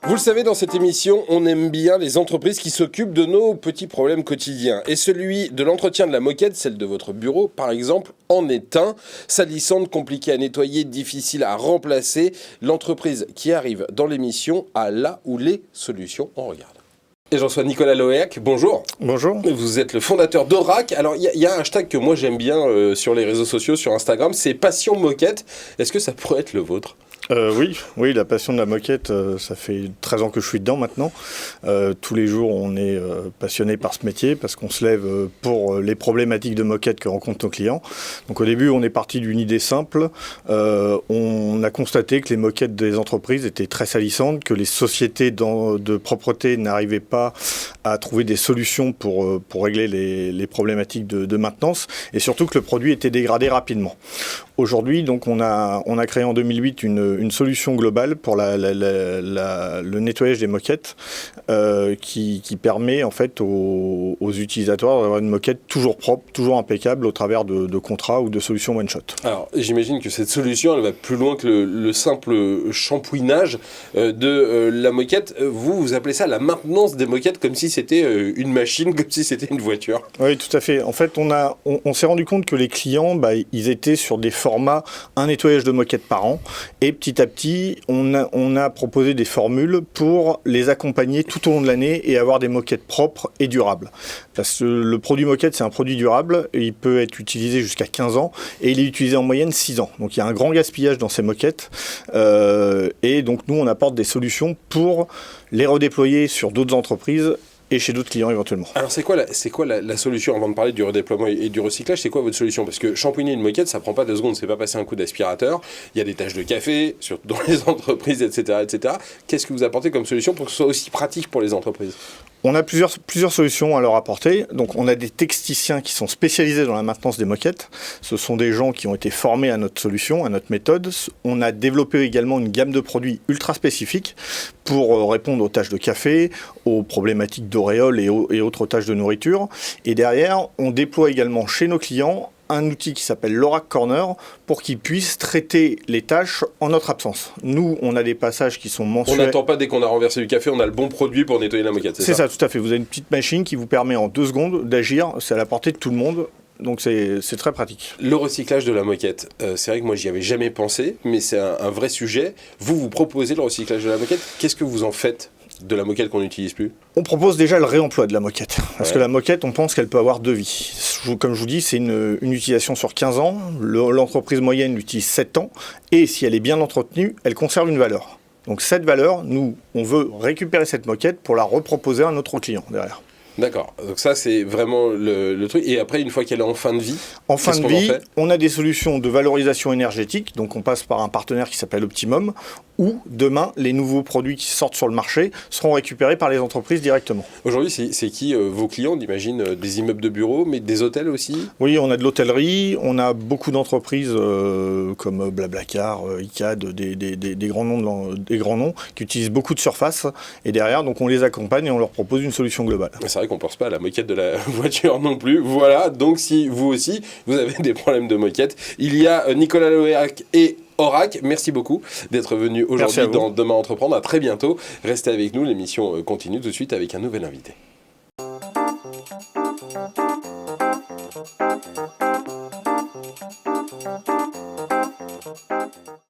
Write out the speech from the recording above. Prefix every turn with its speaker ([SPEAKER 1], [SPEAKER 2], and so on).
[SPEAKER 1] Vous le savez, dans cette émission, on aime bien les entreprises qui s'occupent de nos petits problèmes quotidiens. Et celui de l'entretien de la moquette, celle de votre bureau par exemple, en est un. Salissante, compliquée à nettoyer, difficile à remplacer. L'entreprise qui arrive dans l'émission a là ou les solutions. On regarde. Et j'en reçois Nicolas Loéac, bonjour.
[SPEAKER 2] Bonjour.
[SPEAKER 1] Vous êtes le fondateur d'Orac. Alors, il y a un hashtag que moi j'aime bien sur les réseaux sociaux, sur Instagram, c'est Passion Moquette. Est-ce que ça pourrait être le vôtre ?
[SPEAKER 2] Oui, la passion de la moquette, ça fait 13 ans que je suis dedans maintenant. Tous les jours, on est passionné par ce métier parce qu'on se lève pour les problématiques de moquette que rencontrent nos clients. Donc au début, on est parti d'une idée simple. On a constaté que les moquettes des entreprises étaient très salissantes, que les sociétés de propreté n'arrivaient pas à trouver des solutions pour régler les problématiques de maintenance et surtout que le produit était dégradé rapidement. Aujourd'hui, donc, on a créé en 2008 une solution globale pour le nettoyage des moquettes qui permet en fait aux utilisateurs d'avoir une moquette toujours propre, toujours impeccable au travers de contrats ou de solutions one-shot.
[SPEAKER 1] Alors, j'imagine que cette solution, elle va plus loin que le simple shampouinage de la moquette. Vous appelez ça la maintenance des moquettes comme si c'était une machine, comme si c'était une voiture.
[SPEAKER 2] Oui, tout à fait. En fait, on s'est rendu compte que les clients, ils étaient sur des formats, un nettoyage de moquette par an. Et petit à petit, on a proposé des formules pour les accompagner tout au long de l'année et avoir des moquettes propres et durables. Parce que le produit moquette, c'est un produit durable. Et il peut être utilisé jusqu'à 15 ans et il est utilisé en moyenne 6 ans. Donc il y a un grand gaspillage dans ces moquettes. Et donc nous, on apporte des solutions pour les redéployer sur d'autres entreprises et chez d'autres clients éventuellement.
[SPEAKER 1] Alors c'est quoi la solution avant de parler du redéploiement et du recyclage? C'est quoi votre solution? Parce que shampouiner une moquette, ça prend pas 2 secondes, c'est pas passer un coup d'aspirateur. Il y a des taches de café dans les entreprises, etc., etc. Qu'est-ce que vous apportez comme solution pour que ce soit aussi pratique pour les entreprises?
[SPEAKER 2] On a plusieurs solutions à leur apporter. Donc, on a des texticiens qui sont spécialisés dans la maintenance des moquettes. Ce sont des gens qui ont été formés à notre solution, à notre méthode. On a développé également une gamme de produits ultra spécifiques pour répondre aux tâches de café, aux problématiques d'auréoles et autres tâches de nourriture. Et derrière, on déploie également chez nos clients un outil qui s'appelle l'Orac Corner pour qu'ils puissent traiter les tâches en notre absence. Nous, on a des passages qui sont mensuels.
[SPEAKER 1] On n'attend pas dès qu'on a renversé du café, on a le bon produit pour nettoyer la moquette,
[SPEAKER 2] c'est ça, tout à fait. Vous avez une petite machine qui vous permet en 2 secondes d'agir. C'est à la portée de tout le monde. Donc c'est très pratique.
[SPEAKER 1] Le recyclage de la moquette, c'est vrai que moi j'y avais jamais pensé, mais c'est un vrai sujet. Vous proposez le recyclage de la moquette. Qu'est-ce que vous en faites de la moquette qu'on n'utilise plus?
[SPEAKER 2] On propose déjà le réemploi de la moquette. Parce que la moquette, on pense qu'elle peut avoir 2 vies. Comme je vous dis, c'est une utilisation sur 15 ans. L'entreprise moyenne l'utilise 7 ans. Et si elle est bien entretenue, elle conserve une valeur. Donc cette valeur, nous, on veut récupérer cette moquette pour la reproposer à notre client derrière.
[SPEAKER 1] D'accord, donc ça c'est vraiment le truc. Et après, une fois qu'elle est en fin de vie,
[SPEAKER 2] en fin de vie, on a des solutions de valorisation énergétique. Donc on passe par un partenaire qui s'appelle Optimum, où demain, les nouveaux produits qui sortent sur le marché seront récupérés par les entreprises directement.
[SPEAKER 1] Aujourd'hui, c'est qui vos clients? On imagine des immeubles de bureaux, mais des hôtels aussi?
[SPEAKER 2] Oui, on a de l'hôtellerie, on a beaucoup d'entreprises comme Blablacar, ICAD, des grands noms qui utilisent beaucoup de surface. Et derrière, donc on les accompagne et on leur propose une solution globale.
[SPEAKER 1] C'est vrai qu'on ne pense pas à la moquette de la voiture non plus. Voilà, donc si vous aussi, vous avez des problèmes de moquette, il y a Nicolas Loéac et Orac, merci beaucoup d'être venu aujourd'hui dans Demain Entreprendre. À très bientôt. Restez avec nous, l'émission continue tout de suite avec un nouvel invité.